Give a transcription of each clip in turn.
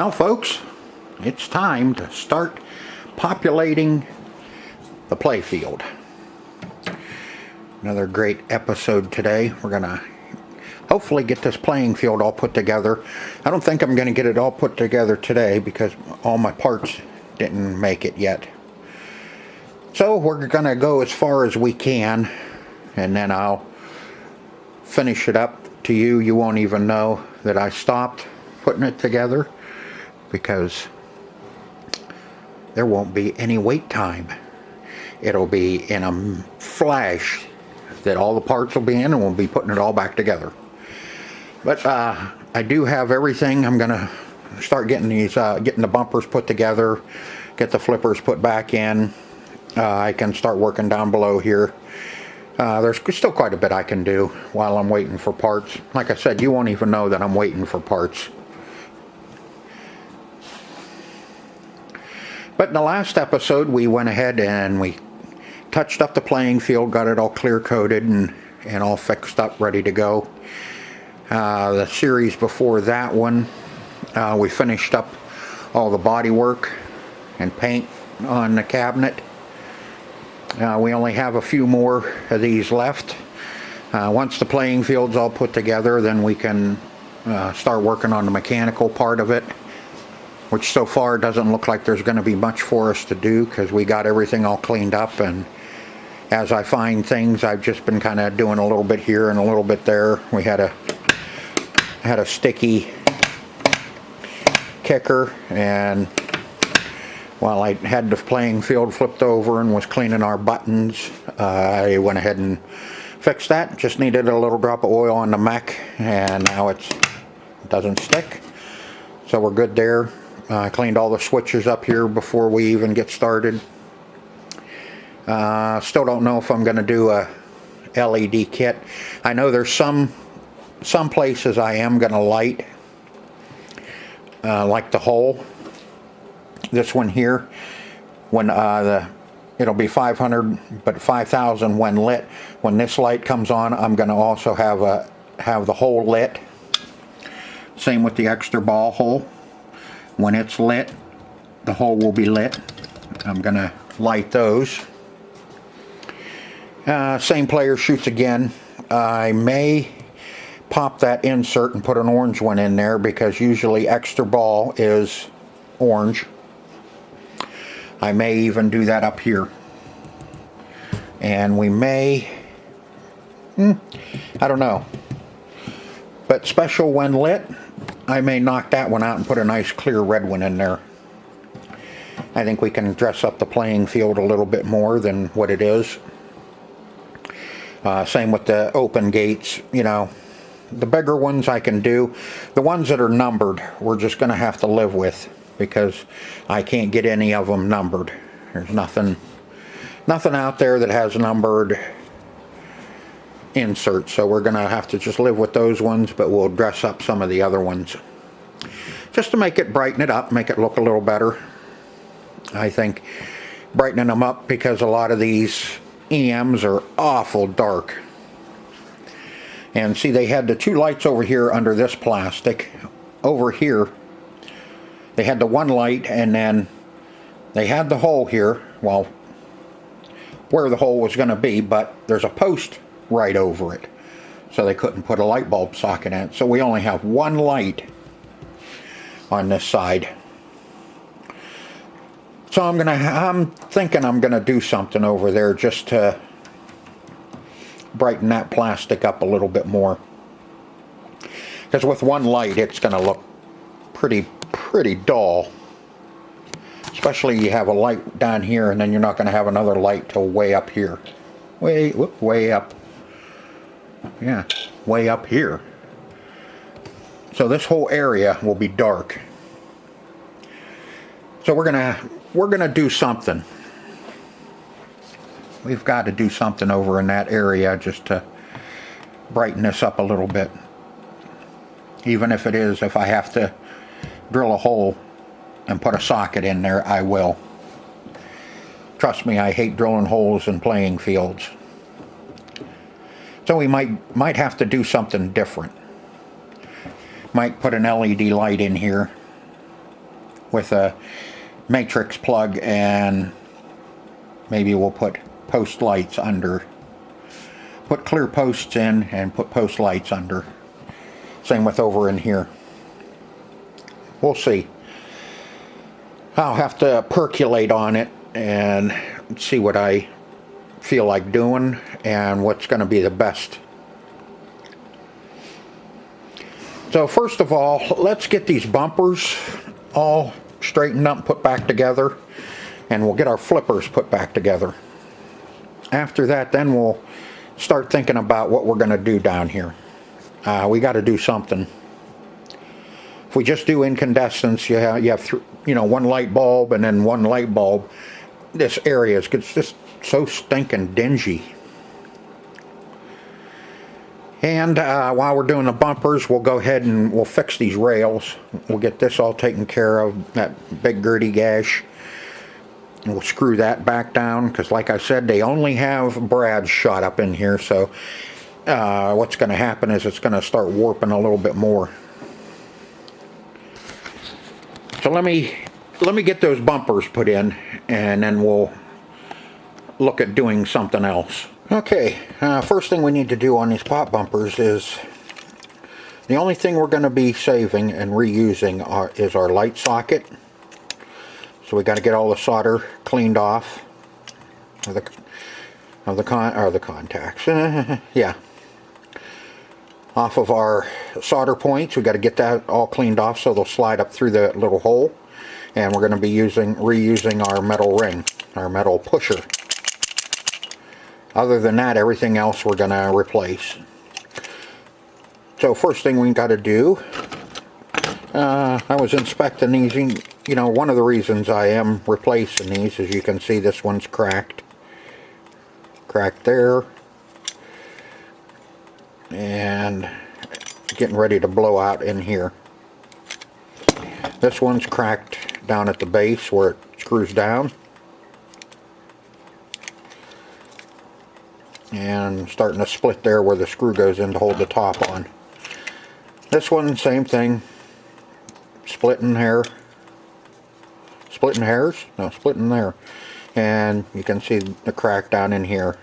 Well, folks, it's time to start populating the playfield. Another great episode today. We're going to hopefully get this playing field all put together. I don't think I'm going to get it all put together today because all my parts didn't make it yet. So we're going to go as far as we can, and then I'll finish it up to you. You won't even know that I stopped putting it together because there won't be any wait time. It'll be in a flash that all the parts will be in, and we'll be putting it all back together. But I do have everything. I'm gonna start getting these, getting the bumpers put together, get the flippers put back in. I can start working down below here. There's still quite a bit I can do while I'm waiting for parts. Like I said, you won't even know that I'm waiting for parts. But in the last episode, we went ahead and we touched up the playing field, got it all clear coated and all fixed up, ready to go. The series before that one, we finished up all the body work and paint on the cabinet. We only have a few more of these left. Once the playing field's all put together, then we can start working on the mechanical part of it, which so far doesn't look like there's going to be much for us to do because we got everything all cleaned up, and as I find things, I've just been kind of doing a little bit here and a little bit there. We had a sticky kicker, and while I had the playing field flipped over and was cleaning our buttons, I went ahead and fixed that. Just needed a little drop of oil on the mech, and now it doesn't stick, so we're good there. I cleaned all the switches up here before we even get started. Still don't know if I'm going to do a LED kit. I know there's some places I am going to light, like the hole. This one here, when it'll be 500, but 5,000 when lit. When this light comes on, I'm going to also have the hole lit. Same with the extra ball hole. When it's lit, the hole will be lit. I'm going to light those. Same player shoots again. I may pop that insert and put an orange one in there because usually extra ball is orange. I may even do that up here. And we may, I don't know. But special when lit, I may knock that one out and put a nice clear red one in there. I think we can dress up the playing field a little bit more than what it is. Same with the open gates, you know. The bigger ones I can do. The ones that are numbered, we're just going to have to live with because I can't get any of them numbered. There's nothing out there that has numbered inserts, so we're going to have to just live with those ones, but we'll dress up some of the other ones just to make it, brighten it up, make it look a little better. I think brightening them up, because a lot of these EMs are awful dark. And see, they had the two lights over here under this plastic. Over here they had the one light, and then they had the hole here, well, where the hole was going to be, but there's a post right over it, so they couldn't put a light bulb socket in it. So we only have one light on this side. So I'm thinking I'm gonna do something over there just to brighten that plastic up a little bit more, because with one light it's gonna look pretty dull, especially you have a light down here and then you're not going to have another light till way up here, way up, yeah, way up here. So this whole area will be dark. So we're gonna do something. We've got to do something over in that area just to brighten this up a little bit. Even if it is, if I have to drill a hole and put a socket in there, I will. Trust me, I hate drilling holes in playing fields. So we might have to do something different. Might put an LED light in here with a matrix plug, and maybe we'll put post lights under. Put clear posts in and put post lights under. Same with over in here. We'll see. I'll have to percolate on it and see what I feel like doing and what's going to be the best. So first of all, let's get these bumpers all straightened up and put back together, and we'll get our flippers put back together. After that, then we'll start thinking about what we're going to do down here. We got to do something. If we just do incandescents, you have one light bulb and then one light bulb. This area gets just so stinking dingy. And while we're doing the bumpers, we'll go ahead and we'll fix these rails. We'll get this all taken care of, that big girty gash. And we'll screw that back down, because like I said, they only have brads shot up in here, so what's going to happen is it's going to start warping a little bit more. So let me get those bumpers put in, and then we'll look at doing something else. Okay, first thing we need to do on these pop bumpers is, the only thing we're going to be saving and reusing is our light socket. So we got to get all the solder cleaned off of the contacts. Yeah, off of our solder points. We got to get that all cleaned off so they'll slide up through the little hole. And we're going to be reusing our metal ring, our metal pusher. Other than that, everything else we're going to replace. So first thing we got to do, I was inspecting these. One of the reasons I am replacing these, as you can see, this one's cracked. Cracked there. And getting ready to blow out in here. This one's cracked down at the base where it screws down. And starting to split there where the screw goes in to hold the top on. This one, same thing. Splitting there. Splitting hairs? No, splitting there. And you can see the crack down in here.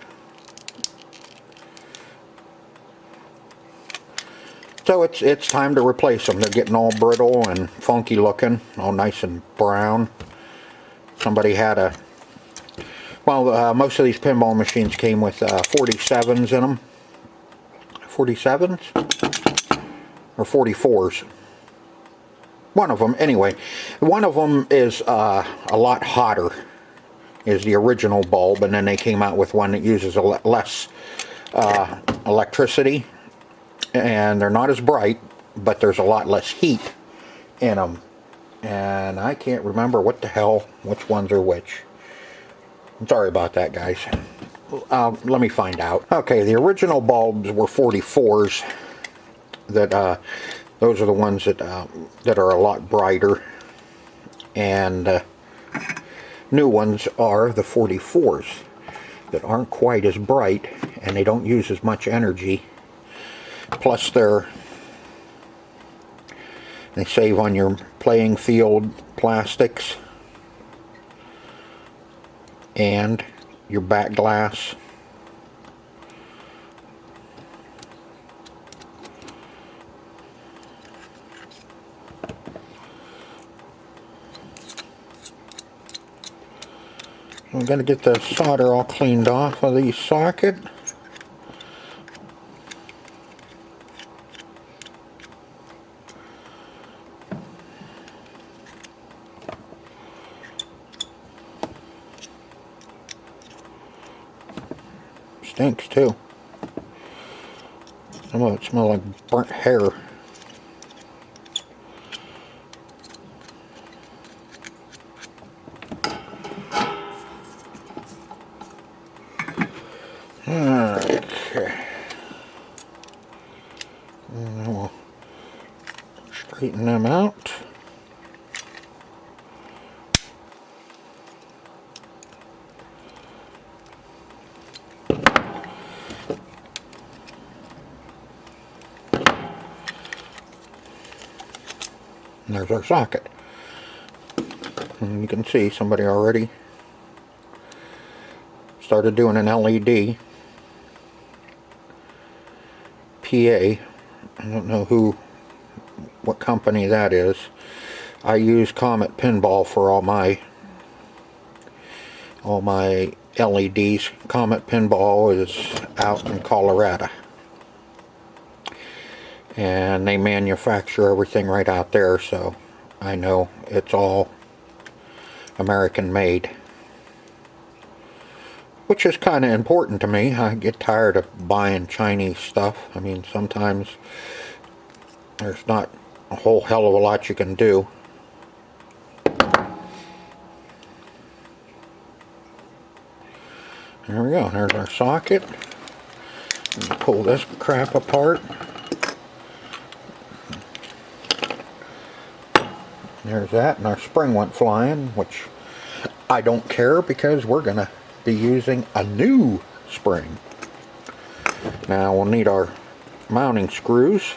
So it's time to replace them. They're getting all brittle and funky looking, all nice and brown. Somebody had a... Well, most of these pinball machines came with 47s in them. 47s? Or 44s. One of them, anyway. One of them is a lot hotter, is the original bulb, and then they came out with one that uses less electricity. And they're not as bright, but there's a lot less heat in them. And I can't remember what the hell, which ones are which. I'm sorry about that, guys. Let me find out. Okay, the original bulbs were 44s. Those are the ones that are a lot brighter. And new ones are the 44s that aren't quite as bright, and they don't use as much energy. Plus they save on your playing field plastics and your back glass. I'm going to get the solder all cleaned off of the socket. Stinks too. Some of it smells like burnt hair. Okay. And then we'll straighten them out. And there's our socket. and you can see somebody already started doing an LED PA. I don't know what company that is. I use Comet Pinball for all my LEDs. Comet Pinball is out in Colorado, and they manufacture everything right out there, so I know it's all American made, which is kind of important to me. I get tired of buying Chinese stuff. I mean, sometimes there's not a whole hell of a lot you can do. There we go. There's our socket. Pull this crap apart. There's that, and our spring went flying, which I don't care because we're going to be using a new spring. Now we'll need our mounting screws.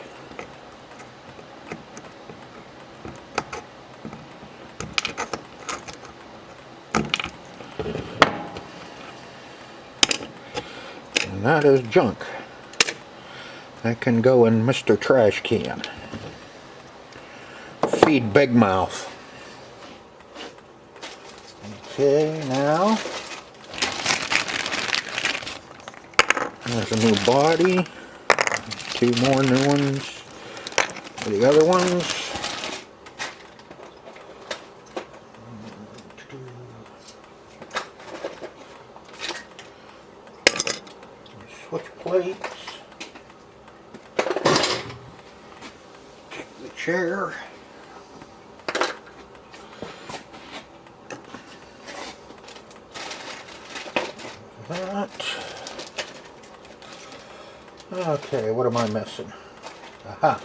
And that is junk. That can go in Mr. Trash Can. Feed Big Mouth. Okay, now there's a new body. 2 more new ones for the other ones. Switch plates. Take the chair. That. Okay, what am I missing? Aha.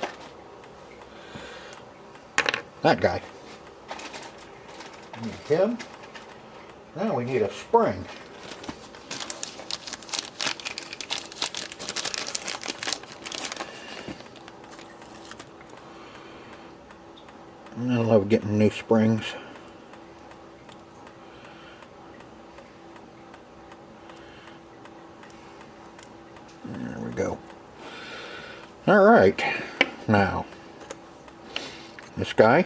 That guy. Need him. Now we need a spring. I love getting new springs. There we go. Alright, now this guy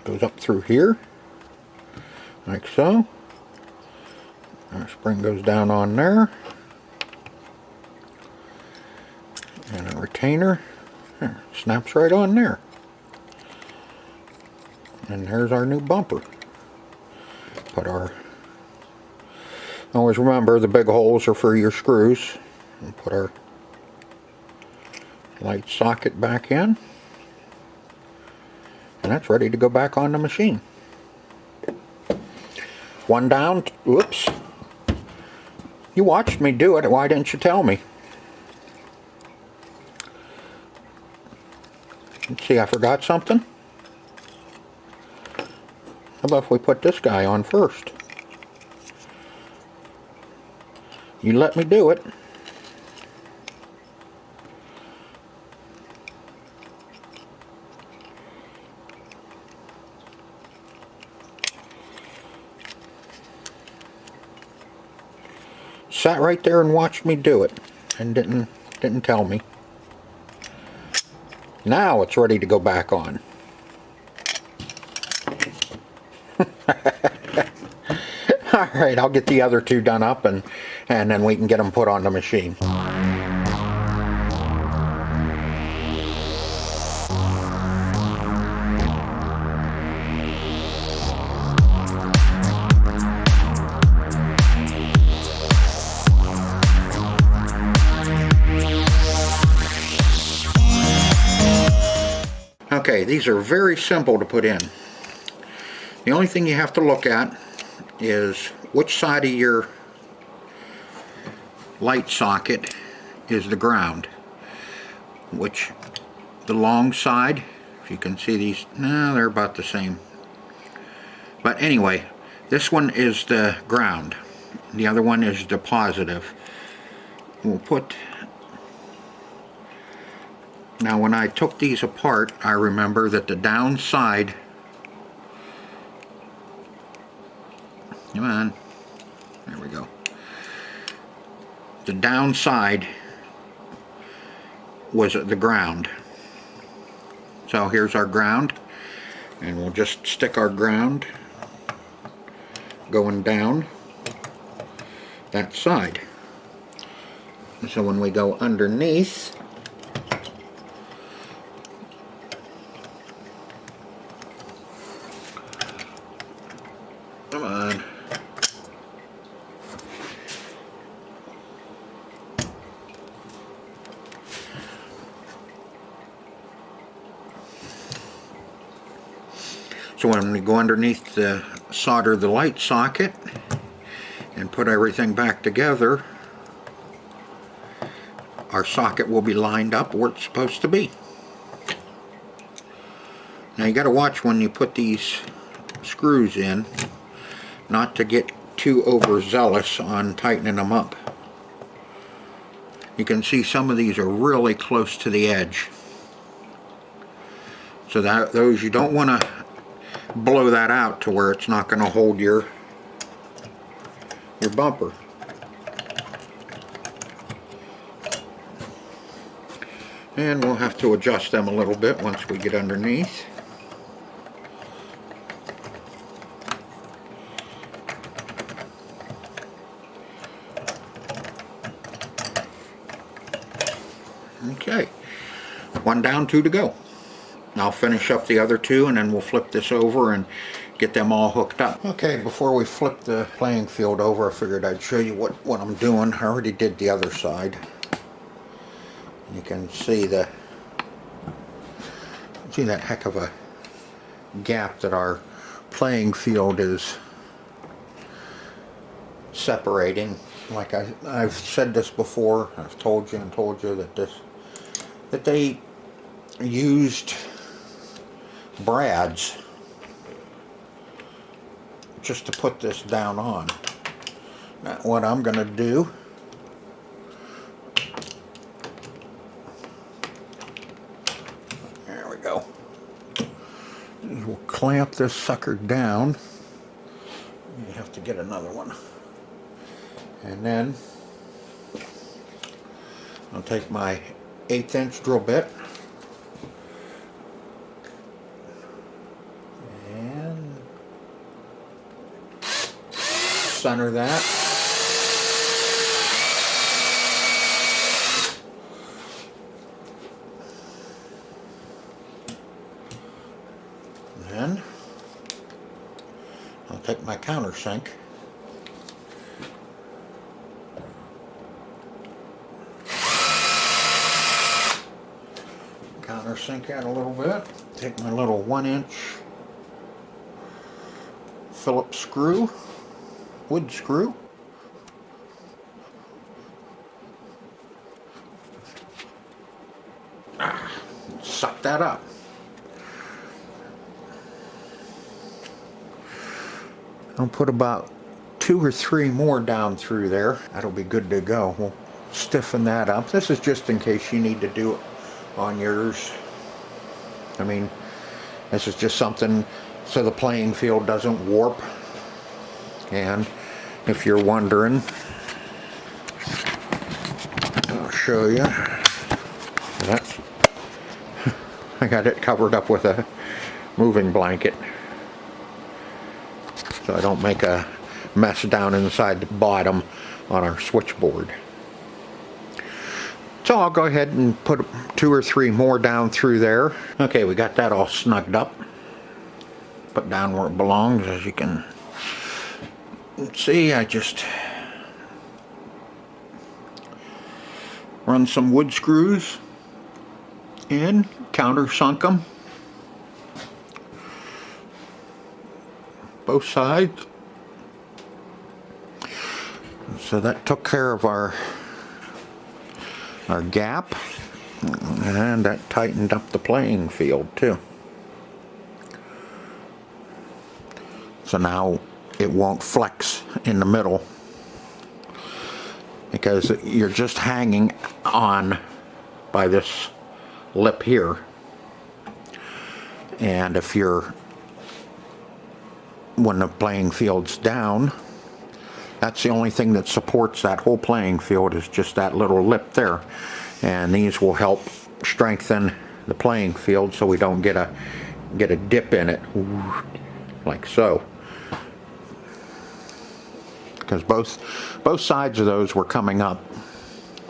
goes up through here, like so. Our spring goes down on there, and a retainer snaps right on there. And there's our new bumper. Always remember the big holes are for your screws. We'll put our light socket back in, and that's ready to go back on the machine. One down. Whoops. You watched me do it. Why didn't you tell me? Let's see, I forgot something. How about if we put this guy on first? You let me do it. Sat right there and watched me do it, and didn't tell me. Now it's ready to go back on. Alright, I'll get the other 2 done up, and then we can get them put on the machine. Okay, these are very simple to put in. The only thing you have to look at is which side of your light socket is the ground. Which, the long side, if you can see these, no, they're about the same. But anyway, this one is the ground. The other one is the positive. We'll put Now when I took these apart, I remember that the downside, come on, there we go, the downside was the ground. So here's our ground, and we'll just stick our ground going down that side. So when we go underneath, come on, so when we go underneath the solder the light socket and put everything back together, our socket will be lined up where it's supposed to be. Now you got to watch when you put these screws in, not to get too overzealous on tightening them up. You can see some of these are really close to the edge, so that those, you don't want to blow that out to where it's not going to hold your bumper. And we'll have to adjust them a little bit once we get underneath. Okay, one down, two to go. I'll finish up the other two and then we'll flip this over and get them all hooked up. Okay, before we flip the playing field over, I figured I'd show you what I'm doing. I already did the other side. You can see that heck of a gap that our playing field is separating. Like I've said this before, I've told you that they used brads just to put this down on. Now what I'm going to do, there we go, is we'll clamp this sucker down. You have to get another one. And then I'll take my 1/8 inch drill bit and center that. Then I'll take my countersink out a little bit, take my little 1-inch Phillips screw, wood screw, suck that up. I'll put about 2 or 3 more down through there. That'll be good to go. We'll stiffen that up. This is just in case you need to do it on yours. I mean, this is just something so the playing field doesn't warp. And if you're wondering, I'll show you. That's, I got it covered up with a moving blanket so I don't make a mess down inside the bottom on our switchboard. So I'll go ahead and put 2 or 3 more down through there. Okay, we got that all snugged up. Put down where it belongs, as you can see. I just run some wood screws in, countersunk them, both sides. So that took care of our gap, and that tightened up the playing field too. So now it won't flex in the middle because you're just hanging on by this lip here. And if you're, when the playing field's down, that's the only thing that supports that whole playing field is just that little lip there. And these will help strengthen the playing field so we don't get a dip in it, like so. Because both sides of those were coming up,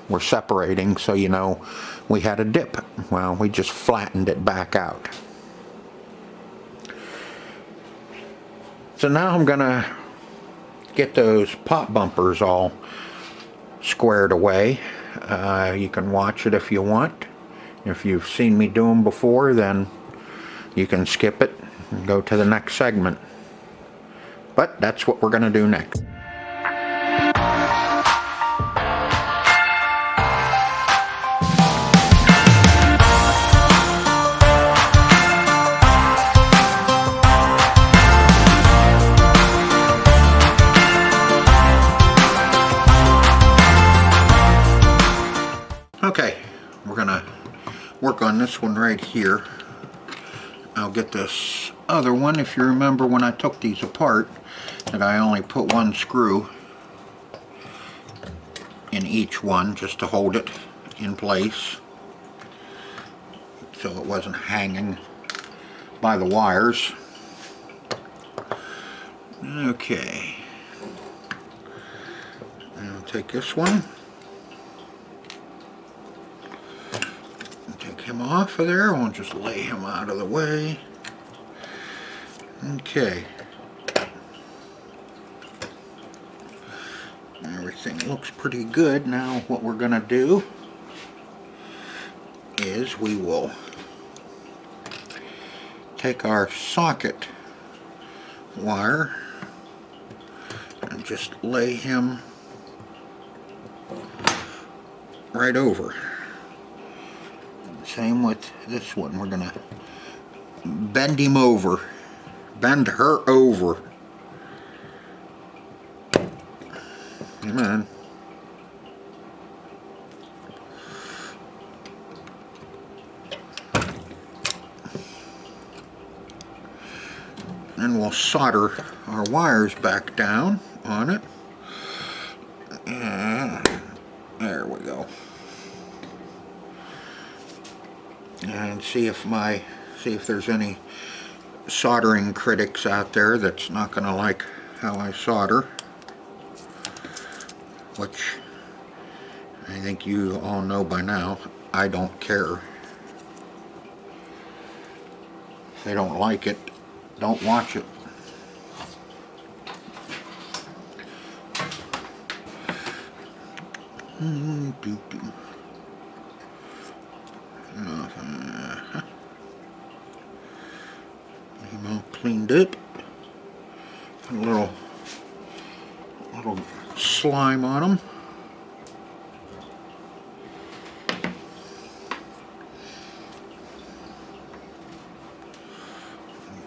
were separating, so you know we had a dip. Well, we just flattened it back out. So now I'm gonna get those pop bumpers all squared away. You can watch it if you want. If you've seen me do them before, then you can skip it and go to the next segment. But that's what we're gonna do next. Okay, we're gonna work on this one right here. I'll get this other one. If you remember when I took these apart, that I only put one screw in each one just to hold it in place so it wasn't hanging by the wires. Okay, I'll take this one. Him off of there. We'll just lay him out of the way. Okay. Everything looks pretty good. Now what we're going to do is we will take our socket wire and just lay him right over. Same with this one. We're gonna bend him over. Bend her over. Come on. And we'll solder our wires back down on it. There we go. And see if there's any soldering critics out there that's not going to like how I solder, which I think you all know by now. I don't care. If they don't like it, don't watch it. Him all cleaned up. Put a little slime on them.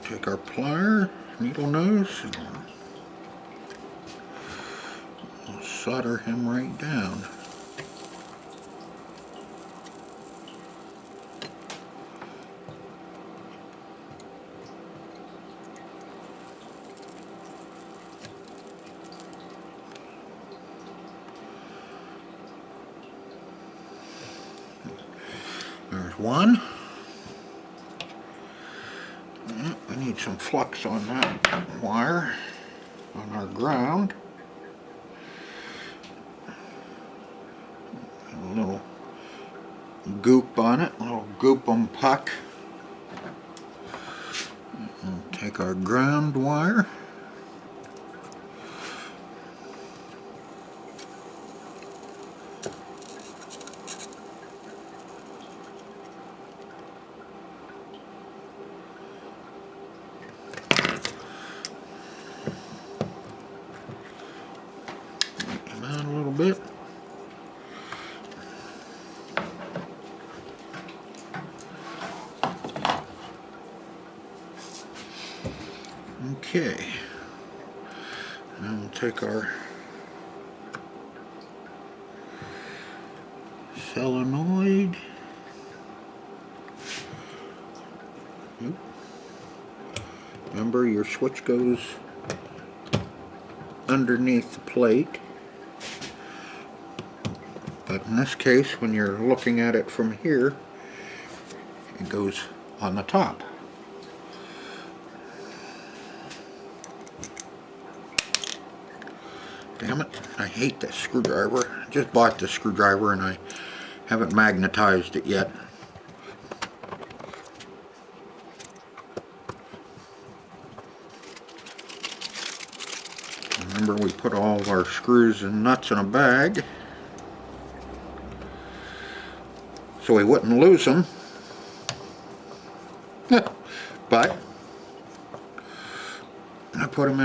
Take our plier, needle nose, and we'll solder him right down. There's one. We need some flux on that wire, on our ground. A little goop on it, a little goopum puck. And take our ground wire. Bit. Okay, now we'll take our solenoid Remember, your switch goes underneath the plate. But in this case, when you're looking at it from here, it goes on the top. Damn it, I hate this screwdriver. I just bought this screwdriver and I haven't magnetized it yet. Remember, we put all of our screws and nuts in a bag so we wouldn't lose them. But I put them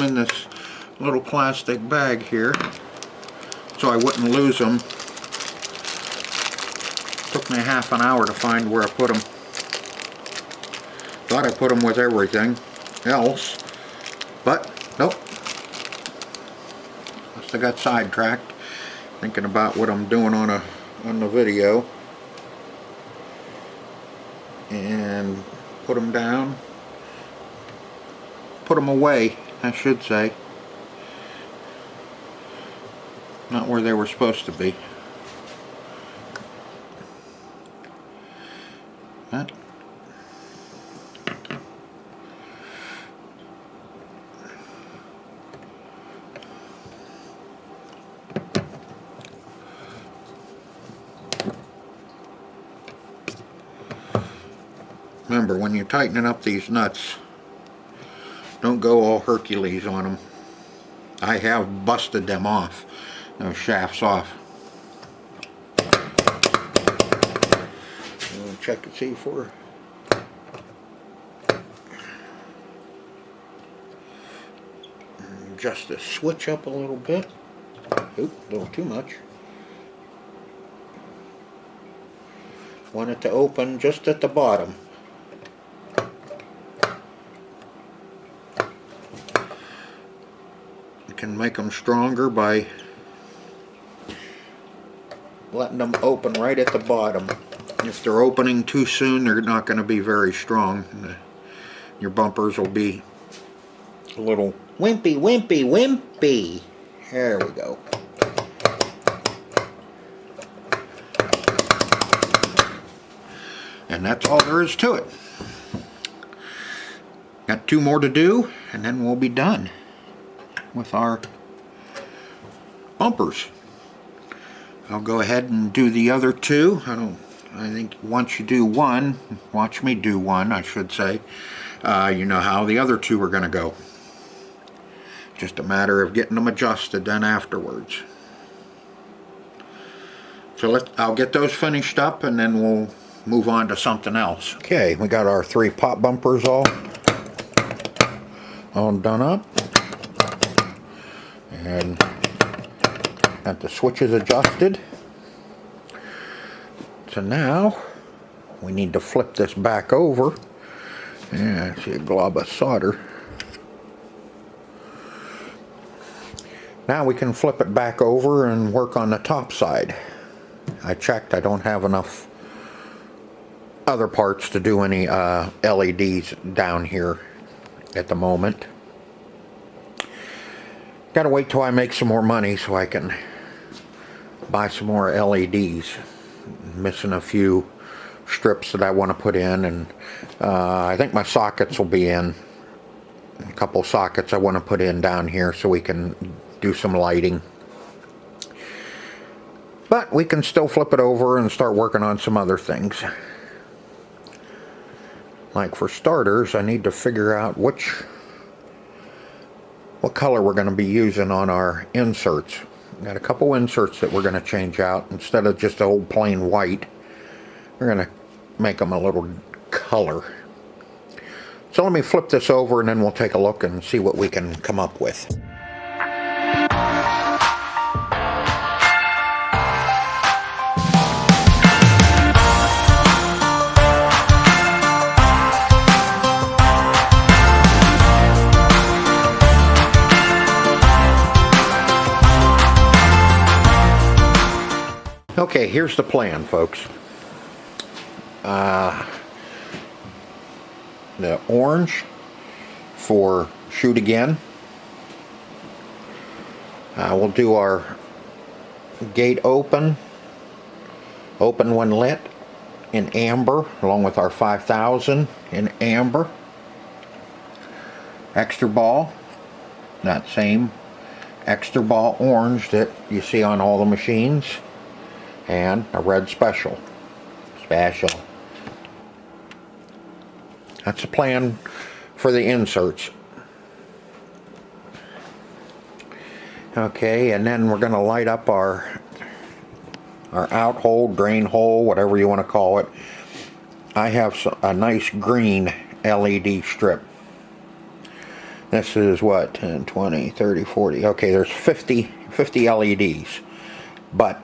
in this little plastic bag here so I wouldn't lose them. Took me half an hour to find where I put them. Thought I put them with everything else, but nope. Must have got sidetracked thinking about what I'm doing on the video, and put them down. Put them away, I should say. Not where they were supposed to be. But remember, when you're tightening up these nuts, don't go all Hercules on them. I have busted them off, those shafts off. Check and see for adjust the switch up a little bit. Oop, a little too much. Want it to open just at the bottom. You can make them stronger by letting them open right at the bottom. If they're opening too soon, they're not going to be very strong. Your bumpers will be a little wimpy, wimpy, wimpy. There we go. And that's all there is to it. Got 2 more to do, and then we'll be done with our bumpers. I'll go ahead and do the other 2. I think once you do one, watch me do one, I should say, you know how the other 2 are going to go. Just a matter of getting them adjusted then afterwards. So I'll get those finished up and then we'll move on to something else. Okay, we got our 3 pop bumpers all done up. And got the switches adjusted. So now we need to flip this back over. Yeah, I see a glob of solder. Now we can flip it back over and work on the top side. I checked, I don't have enough other parts to do any LEDs down here at the moment. Gotta wait till I make some more money so I can buy some more LEDs. Missing a few strips that I want to put in, and I think my sockets will be in. A couple sockets I want to put in down here so we can do some lighting. But we can still flip it over and start working on some other things. Like for starters, I need to figure out what color we're going to be using on our inserts. Got a couple inserts that we're going to change out. Instead of just old plain white, we're going to make them a little color. So let me flip this over and then we'll take a look and see what we can come up with. Okay, here's the plan, folks. the orange for shoot again. We'll do our gate open when lit in amber, along with our 5000 in amber. Extra ball, that same extra ball orange that you see on all the machines, and a red special. That's the plan for the inserts. Okay, and then we're going to light up our out hole, drain hole, whatever you want to call it. I have a nice green LED strip. This is what, 10, 20, 30, 40. Okay, there's 50 LEDs, but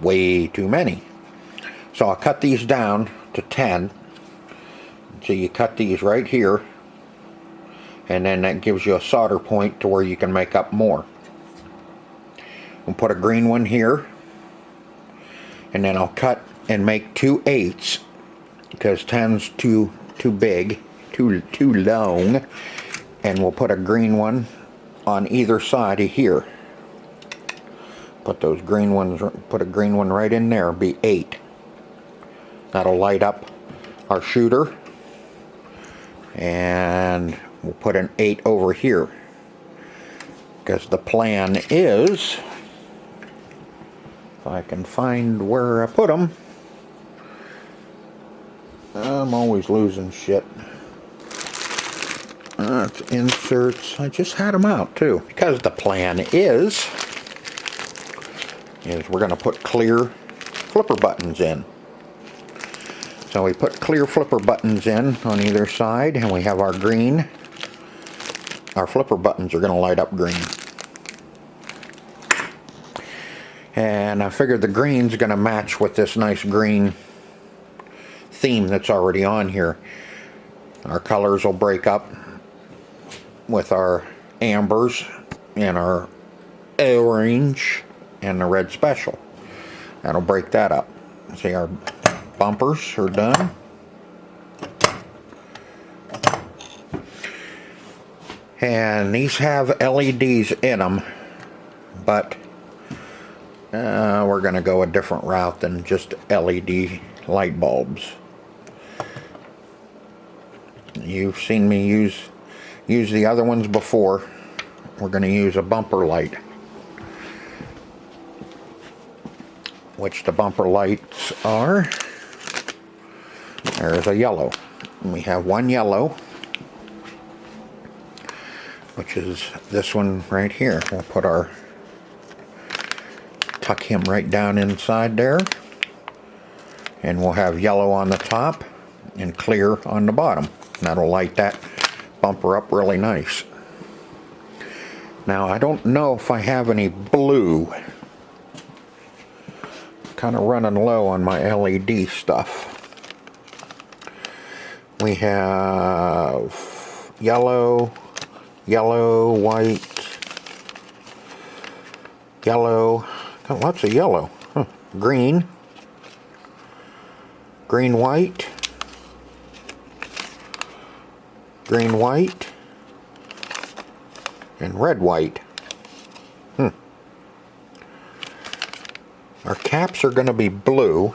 way too many. So I'll cut these down to 10. So you cut these right here, and then that gives you a solder point to where you can make up more. We'll put a green one here, and then I'll cut and make 2 8s because 10's too big, too long, and we'll put a green one on either side of here. Put those green ones. Put a green one right in there. Be 8. That'll light up our shooter, and we'll put an 8 over here because the plan is, if I can find where I put them. I'm always losing shit. It's inserts. I just had them out too. Because the plan is we're going to put clear flipper buttons in. So we put clear flipper buttons in on either side, and we have our green. Our flipper buttons are going to light up green. And I figured the green's going to match with this nice green theme that's already on here. Our colors will break up with our ambers and our orange and the red special. That'll break that up. See, our bumpers are done. And these have LEDs in them, but we're going to go a different route than just LED light bulbs. You've seen me use the other ones before. We're going to use a bumper light, which the bumper lights are, there's a yellow. And we have one yellow, which is this one right here. We'll put tuck him right down inside there, and we'll have yellow on the top and clear on the bottom. That'll light that bumper up really nice. Now I don't know if I have any blue. Kind of running low on my LED stuff. We have yellow, white, yellow, got lots of yellow, green, white, and red white. Our caps are going to be blue,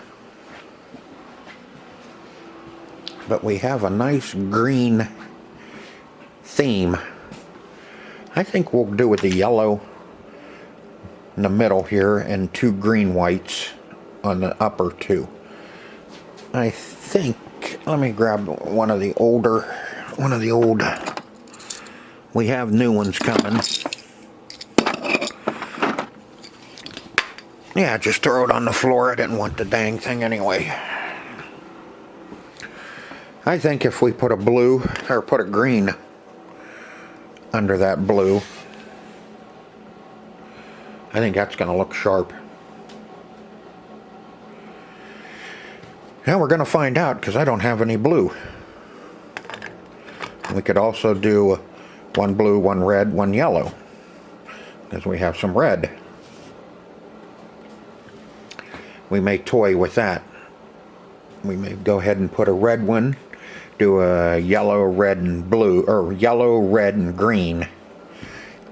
but we have a nice green theme. I think we'll do with the yellow in the middle here and 2 green whites on the upper 2. I think, let me grab one of the old, we have new ones coming. Yeah, just throw it on the floor. I didn't want the dang thing anyway. I think if we put a blue, or put a green under that blue, I think that's going to look sharp. Now we're going to find out, because I don't have any blue. We could also do 1 blue, 1 red, 1 yellow, because we have some red. We may toy with that. We may go ahead and put a red one do a yellow, red, and blue, or yellow, red, and green,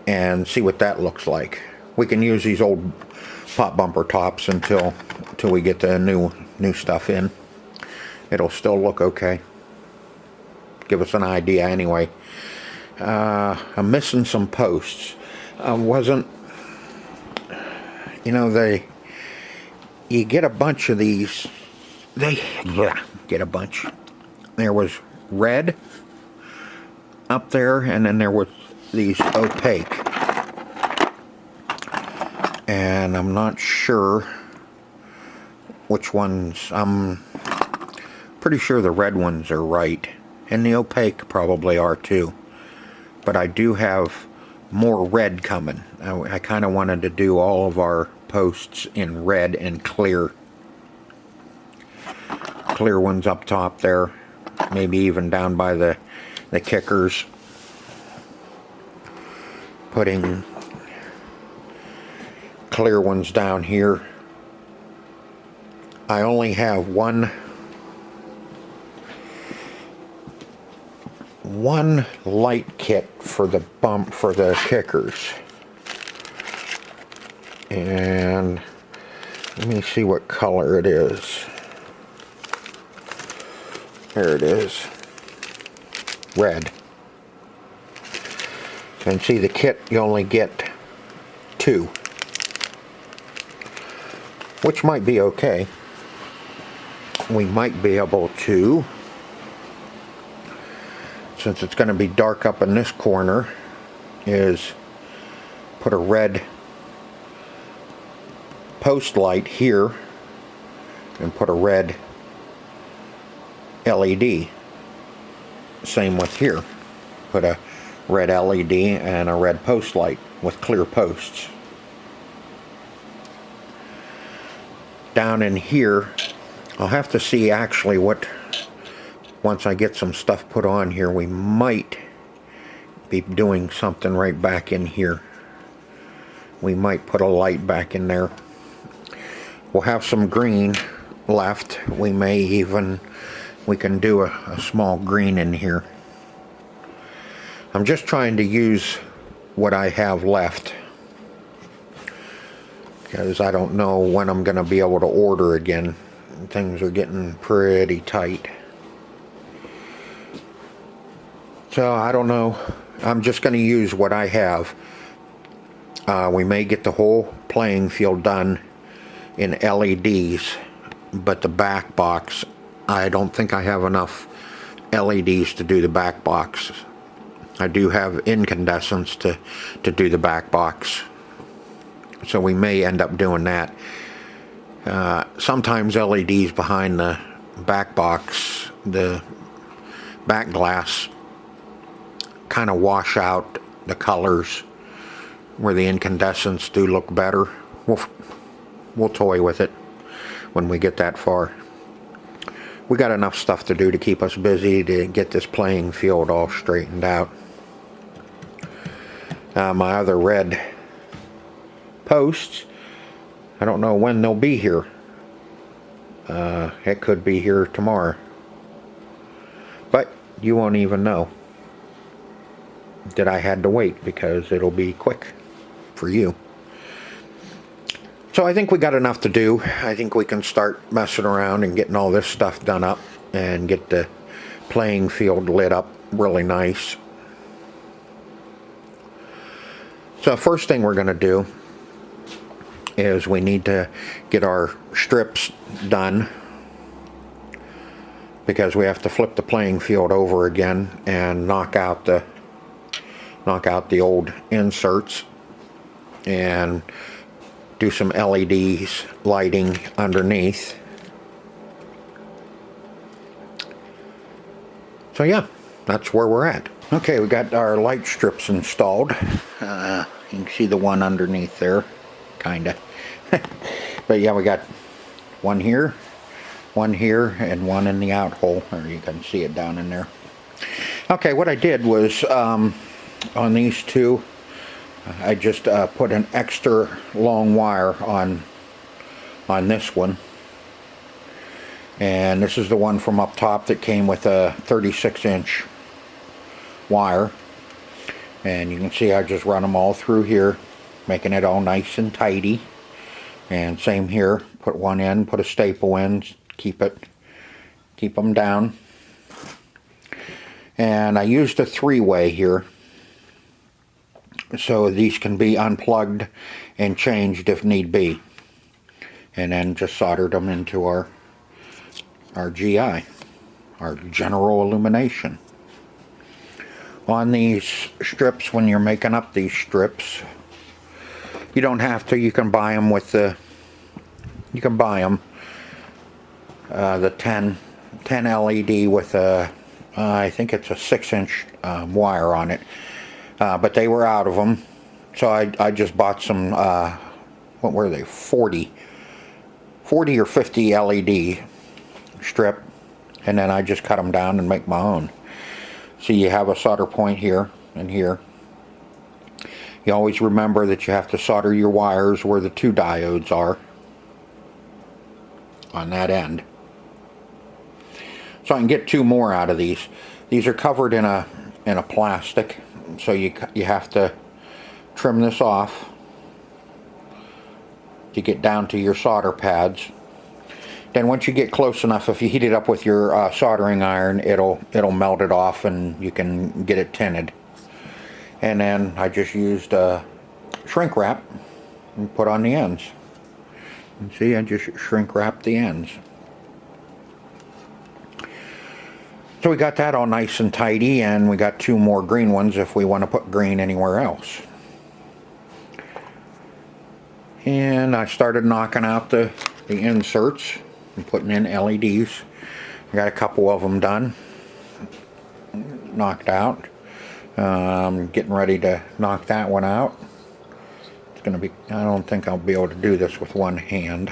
and see what that looks like. We can use these old pop bumper tops until we get the new stuff in. It'll still look okay. Give us an idea anyway. I'm missing some posts. Wasn't, you know, you get a bunch of these. Get a bunch. There was red up there, and then there was these opaque. And I'm not sure which ones. I'm pretty sure the red ones are right, and the opaque probably are too. But I do have more red coming. I kind of wanted to do all of our posts in red and clear. Clear ones up top there, maybe even down by the kickers. Putting clear ones down here. I only have one light kit for the kickers, and let me see what color it is. There it is, red. And see, the kit you only get 2, which might be okay. We might be able to, since it's going to be dark up in this corner, is put a red post light here and put a red LED. Same with here. Put a red LED and a red post light with clear posts. Down in here, I'll have to see actually what, once I get some stuff put on here, we might be doing something right back in here. We might put a light back in there. We'll have some green left. We can do a small green in here. I'm just trying to use what I have left, because I don't know when I'm going to be able to order again. Things are getting pretty tight. So I don't know. I'm just going to use what I have. We may get the whole playing field done in LEDs, but the back box, I don't think I have enough LEDs to do the back box. I do have incandescents to do the back box, so we may end up doing that. Sometimes LEDs behind the back box, the back glass, kind of wash out the colors where the incandescents do look better. We'll toy with it when we get that far. We got enough stuff to do to keep us busy to get this playing field all straightened out. My other red posts, I don't know when they'll be here. It could be here tomorrow, but you won't even know that I had to wait, because it'll be quick for you. So I think we got enough to do. I think we can start messing around and getting all this stuff done up and get the playing field lit up really nice. So first thing we're going to do is we need to get our strips done, because we have to flip the playing field over again and knock out the old inserts and do some LEDs lighting underneath. So yeah, that's where we're at. Okay, we got our light strips installed. You can see the one underneath there, kinda. But yeah, we got one here, and one in the out hole, or you can see it down in there. Okay, what I did was, on these two, I just put an extra long wire on this one, And this is the one from up top that came with a 36-inch wire. And you can see I just run them all through here, making it all nice and tidy. And same here, put one in, put a staple in, keep them down. And I used a 3-way here, so these can be unplugged and changed if need be. And then just soldered them into our GI, our general illumination. On these strips, when you're making up these strips, you don't have to, you can buy them with the, you can buy them, the 10 LED with a, I think it's a 6-inch wire on it, but they were out of them, so I just bought some, what were they, 40 or 50 LED strip, and then I just cut them down and make my own. So you have a solder point here and here. You always remember that you have to solder your wires where the 2 diodes are on that end. So I can get 2 more out of these. These are covered in a plastic, so you have to trim this off to get down to your solder pads. Then once you get close enough, if you heat it up with your soldering iron, it'll melt it off and you can get it tinted. And then I just used shrink wrap and put on the ends. And see, I just shrink wrap the ends. So we got that all nice and tidy, and we got 2 more green ones if we want to put green anywhere else. And I started knocking out the inserts and putting in LEDs. I got a couple of them done, knocked out. Getting ready to knock that one out. It's gonna be, I don't think I'll be able to do this with one hand.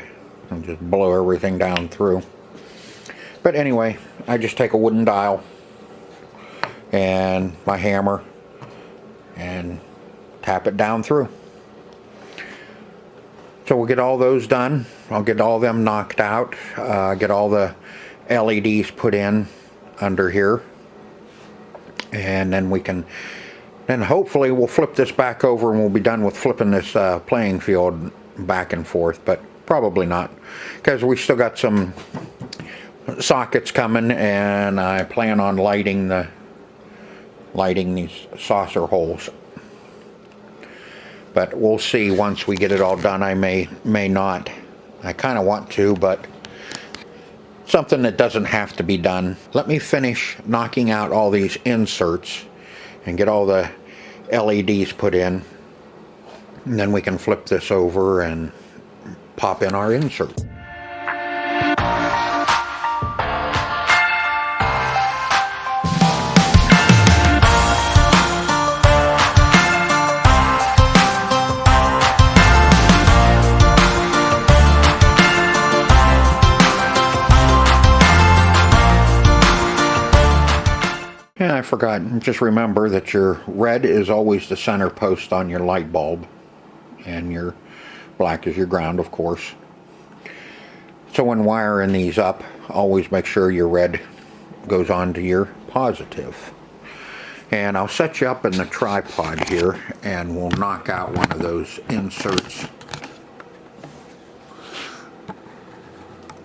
I'll just blow everything down through. But anyway, I just take a wooden dial and my hammer and tap it down through. So we'll get all those done. I'll get all them knocked out, get all the LEDs put in under here, and then we can, then hopefully we'll flip this back over and we'll be done with flipping this playing field back and forth, but probably not, because we still got some sockets coming, and I plan on lighting these saucer holes. But we'll see once we get it all done. I may not. I kind of want to, but something that doesn't have to be done. Let me finish knocking out all these inserts and get all the LEDs put in, and then we can flip this over and pop in our insert. Yeah, I forgot. Just remember that your red is always the center post on your light bulb, and your black is your ground, of course. So when wiring these up, always make sure your red goes on to your positive. And I'll set you up in the tripod here, and we'll knock out one of those inserts.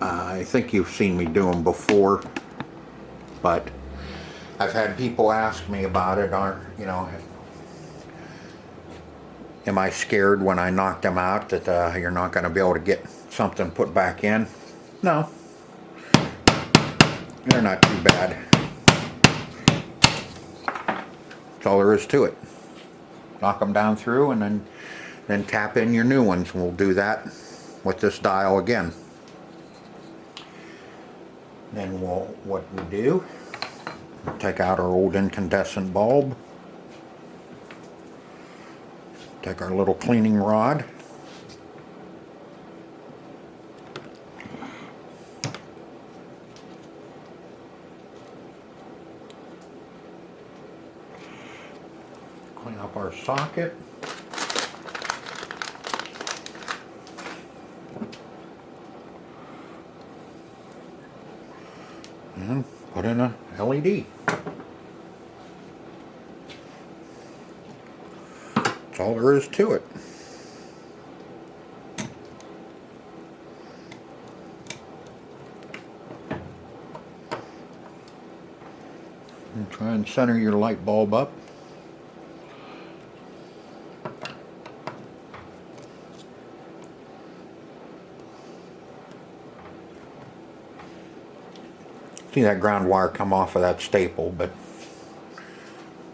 I think you've seen me do them before, but I've had people ask me about it, you know, am I scared when I knock them out that you're not going to be able to get something put back in? No, they're not too bad. That's all there is to it. Knock them down through, and then tap in your new ones. We'll do that with this dial again. Then what we do, take out our old incandescent bulb, take our little cleaning rod, clean up our socket, and put in a LED. That's all there is to it. And try and center your light bulb up. See that ground wire come off of that staple, but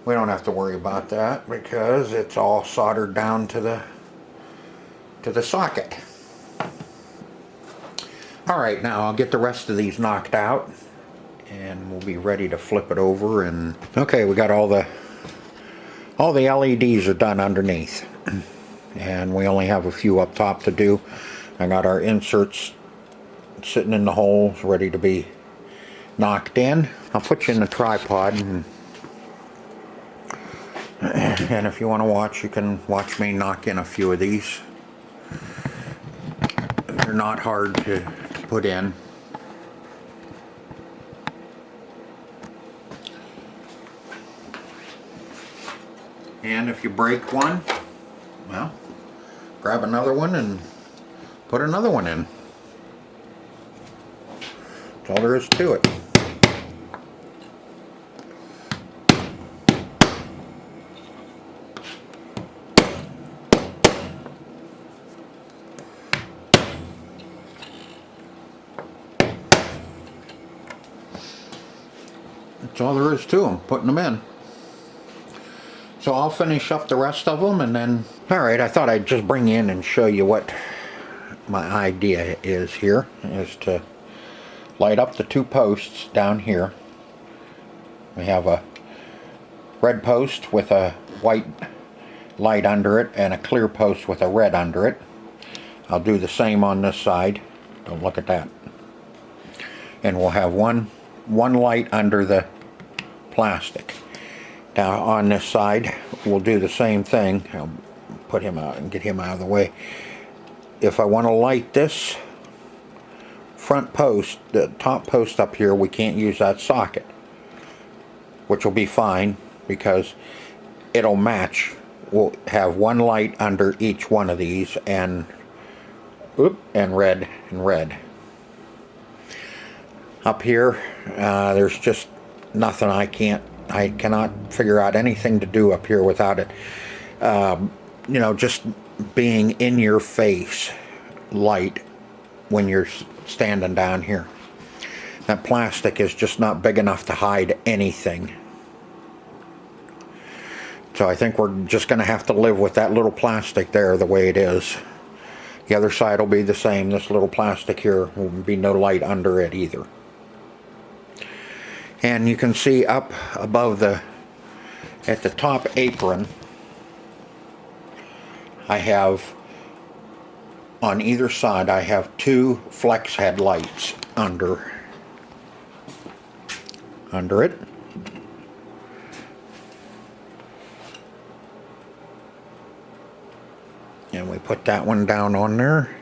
we don't have to worry about that because it's all soldered down to the socket. Alright, now I'll get the rest of these knocked out and we'll be ready to flip it over. And okay, we got all the LEDs are done underneath and we only have a few up top to do. I got our inserts sitting in the holes ready to be knocked in. I'll put you in the tripod and if you want to watch, you can watch me knock in a few of these. They're not hard to put in. And if you break one, well, grab another one and put another one in. That's all there is to it. That's all there is to them, putting them in. So I'll finish up the rest of them and then... Alright, I thought I'd just bring you in and show you what my idea is here. Is to light up the two posts down here. We have a red post with a white light under it and a clear post with a red under it. I'll do the same on this side. Don't look at that. And we'll have one light under the plastic. Now on this side we'll do the same thing. I'll put him out and get him out of the way. If I want to light this front post, the top post up here, we can't use that socket, which will be fine because it'll match. We'll have one light under each one of these and red and red. Up here there's just nothing. I cannot figure out anything to do up here without it you know, just being in your face light when you're standing down here. That plastic is just not big enough to hide anything. So I think we're just going to have to live with that little plastic there the way it is. The other side will be the same. This little plastic here will be no light under it either. And you can see up above at the top apron, I have, on either side, I have two flex headlights under it. And we put that one down on there.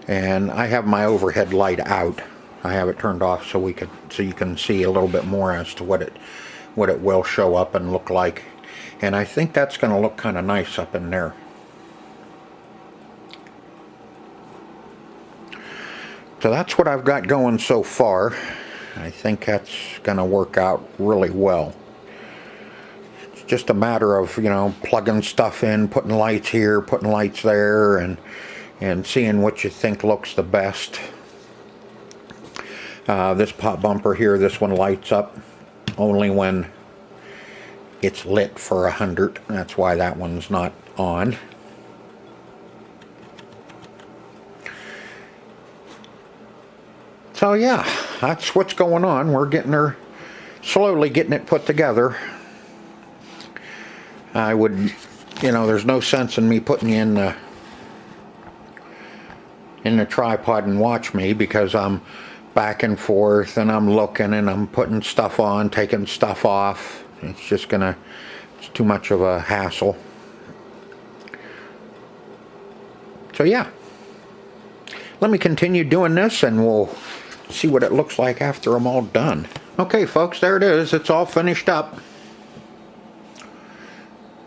And I have my overhead light out. I have it turned off so you can see a little bit more as to what it will show up and look like. And I think that's going to look kind of nice up in there. So that's what I've got going so far. I think that's going to work out really well. It's just a matter of, you know, plugging stuff in, putting lights here, putting lights there, and seeing what you think looks the best. This pop bumper here, this one lights up only when it's lit for 100. That's why that one's not on. So yeah, that's what's going on. We're slowly getting it put together. I would, you know, there's no sense in me putting you in the tripod and watch me, because I'm back and forth and I'm looking and I'm putting stuff on, taking stuff off. It's too much of a hassle. So yeah, let me continue doing this and we'll see what it looks like after I'm all done. Okay, folks, there it is. It's all finished up.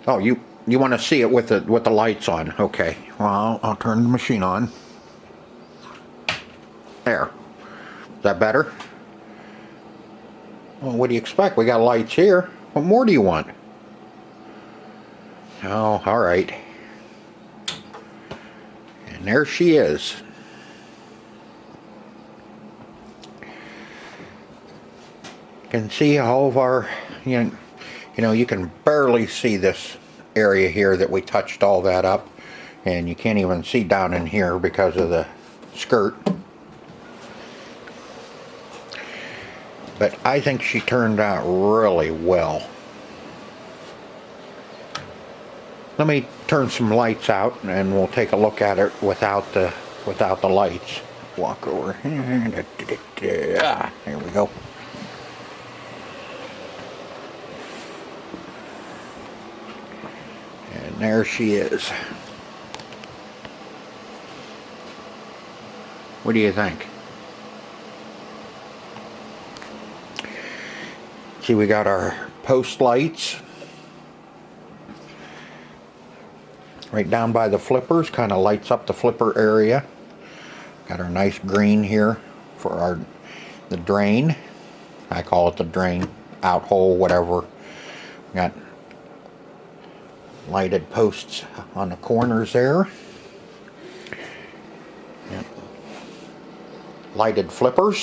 Oh, you want to see it with the lights on? Okay. Well, I'll turn the machine on. There. Is that better? Well, what do you expect? We got lights here. What more do you want? Oh, all right. And there she is. You can see all of our, you know, you can barely see this area here that we touched all that up, and you can't even see down in here because of the skirt. But I think she turned out really well. Let me turn some lights out and we'll take a look at it without the lights. Walk over. There we go. And there she is. What do you think? See, we got our post lights right down by the flippers, kind of lights up the flipper area. Got our nice green here for the drain. I call it the drain, out hole, whatever. Got lighted posts on the corners there. Yep. Lighted flipper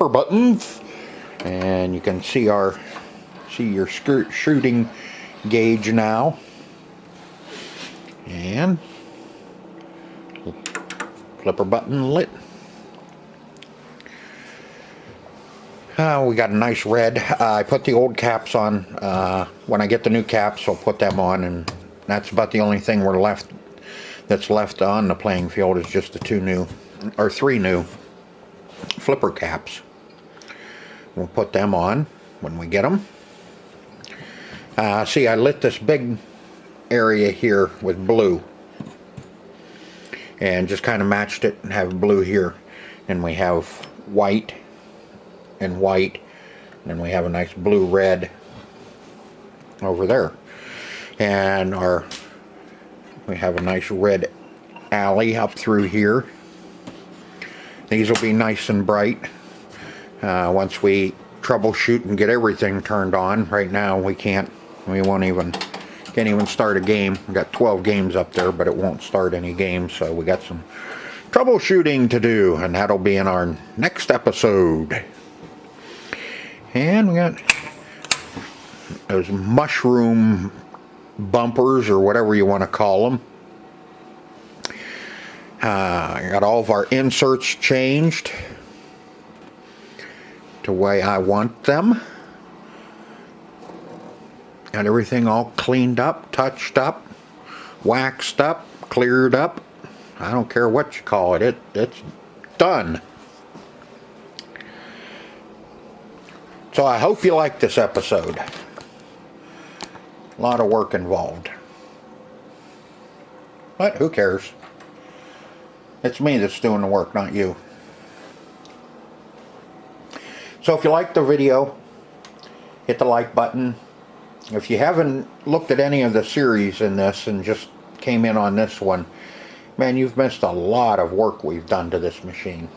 buttons. And you can see your shooting gauge now, and flipper button lit. We got a nice red. I put the old caps on. When I get the new caps, I'll put them on, and that's about the only thing that's left on the playing field is just the three new flipper caps. We'll put them on when we get them. See, I lit this big area here with blue and just kind of matched it and have blue here, and we have white and white, and then we have a nice blue red over there, and we have a nice red alley up through here. These will be nice and bright once we troubleshoot and get everything turned on. Right now we can't even start a game. We got 12 games up there, but it won't start any games, so we got some troubleshooting to do, and that'll be in our next episode. And we got those mushroom bumpers, or whatever you want to call them. I got all of our inserts changed the way I want them. Got everything all cleaned up, touched up, waxed up, cleared up. I don't care what you call it. It's done. So I hope you like this episode. A lot of work involved. But who cares? It's me that's doing the work, not you. So if you liked the video, hit the like button. If you haven't looked at any of the series in this and just came in on this one, man, you've missed a lot of work we've done to this machine.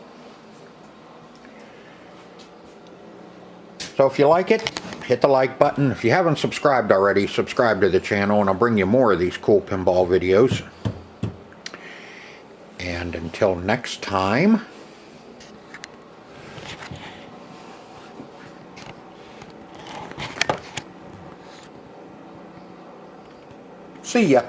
So if you like it, hit the like button. If you haven't subscribed already, subscribe to the channel, and I'll bring you more of these cool pinball videos. And until next time, see ya.